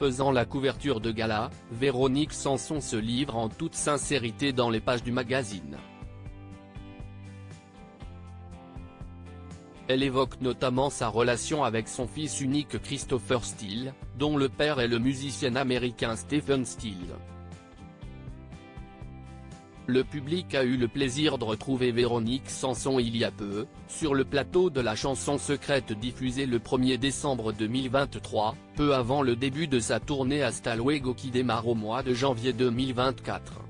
Faisant la couverture de gala, Véronique Sanson se livre en toute sincérité dans les pages du magazine. Elle évoque notamment sa relation avec son fils unique Christopher Stills, dont le père est le musicien américain Stephen Stills. Le public a eu le plaisir de retrouver Véronique Sanson il y a peu, sur le plateau de la chanson secrète diffusée le 1er décembre 2023, peu avant le début de sa tournée Hasta Luego qui démarre au mois de janvier 2024.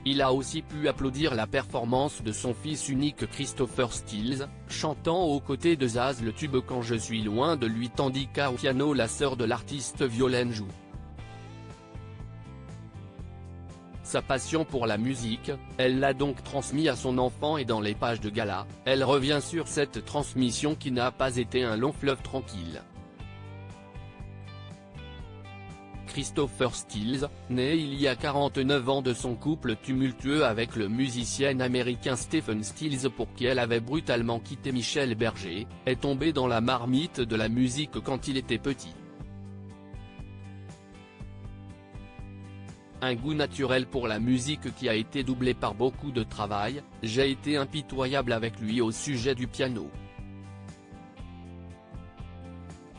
Il a aussi pu applaudir la performance de son fils unique Christopher Stills, chantant aux côtés de Zaz le tube Quand je suis loin de lui tandis qu'au piano la sœur de l'artiste Violaine joue. Sa passion pour la musique, elle l'a donc transmis à son enfant et dans les pages de gala, elle revient sur cette transmission qui n'a pas été un long fleuve tranquille. Christopher Stills, né il y a 49 ans de son couple tumultueux avec le musicien américain Stephen Stills pour qui elle avait brutalement quitté Michel Berger, est tombé dans la marmite de la musique quand il était petit. Un goût naturel pour la musique qui a été doublé par beaucoup de travail, j'ai été impitoyable avec lui au sujet du piano.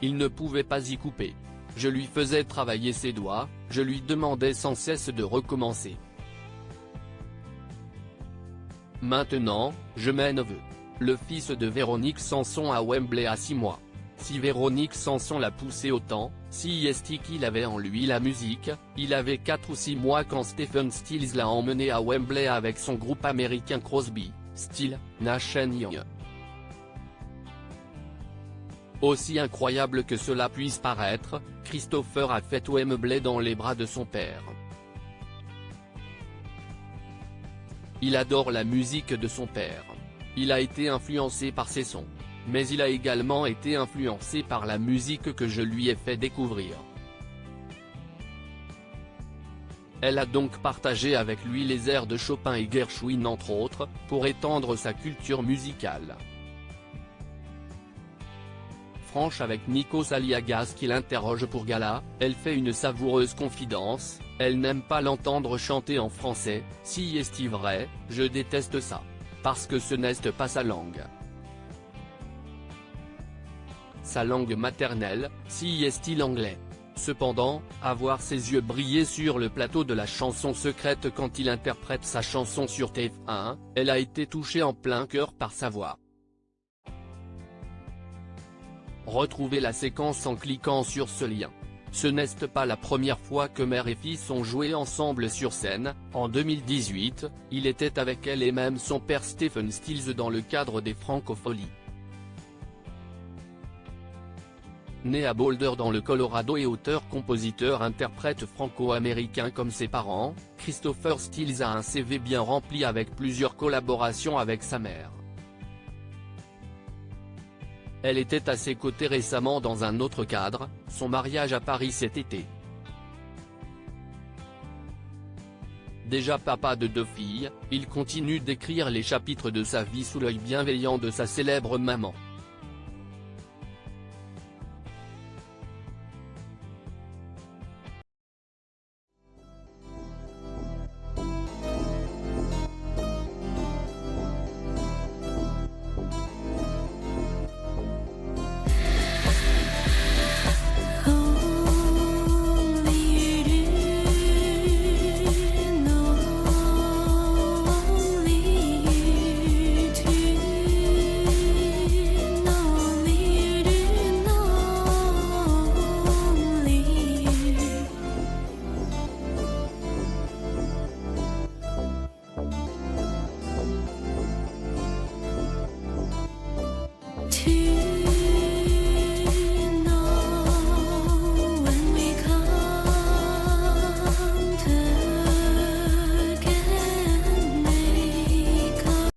Il ne pouvait pas y couper. Je lui faisais travailler ses doigts, je lui demandais sans cesse de recommencer. Maintenant, je mets neveu. Le fils de Véronique Sanson à Wembley à 6 mois. Si Véronique Sanson l'a poussé autant, si est qu'il avait en lui la musique, il avait 4 ou 6 mois quand Stephen Stills l'a emmené à Wembley avec son groupe américain Crosby, Stills, Nash & Young. Aussi incroyable que cela puisse paraître, Christopher a fait Wembley dans les bras de son père. Il adore la musique de son père. Il a été influencé par ses sons. Mais il a également été influencé par la musique que je lui ai fait découvrir. Elle a donc partagé avec lui les airs de Chopin et Gershwin entre autres, pour étendre sa culture musicale. Franche avec Nikos Aliagas qui l'interroge pour gala, elle fait une savoureuse confidence, elle n'aime pas l'entendre chanter en français, si est-il vrai, je déteste ça. Parce que ce n'est pas sa langue. Sa langue maternelle, si est-il anglais. Cependant, à voir ses yeux briller sur le plateau de la chanson secrète quand il interprète sa chanson sur TF1, elle a été touchée en plein cœur par sa voix. Retrouvez la séquence en cliquant sur ce lien. Ce n'est pas la première fois que mère et fils ont joué ensemble sur scène, en 2018, il était avec elle et même son père Stephen Stills dans le cadre des Francopholies. Né à Boulder dans le Colorado et auteur-compositeur-interprète franco-américain comme ses parents, Christopher Stills a un CV bien rempli avec plusieurs collaborations avec sa mère. Elle était à ses côtés récemment dans un autre cadre, son mariage à Paris cet été. Déjà papa de 2 filles, il continue d'écrire les chapitres de sa vie sous l'œil bienveillant de sa célèbre maman.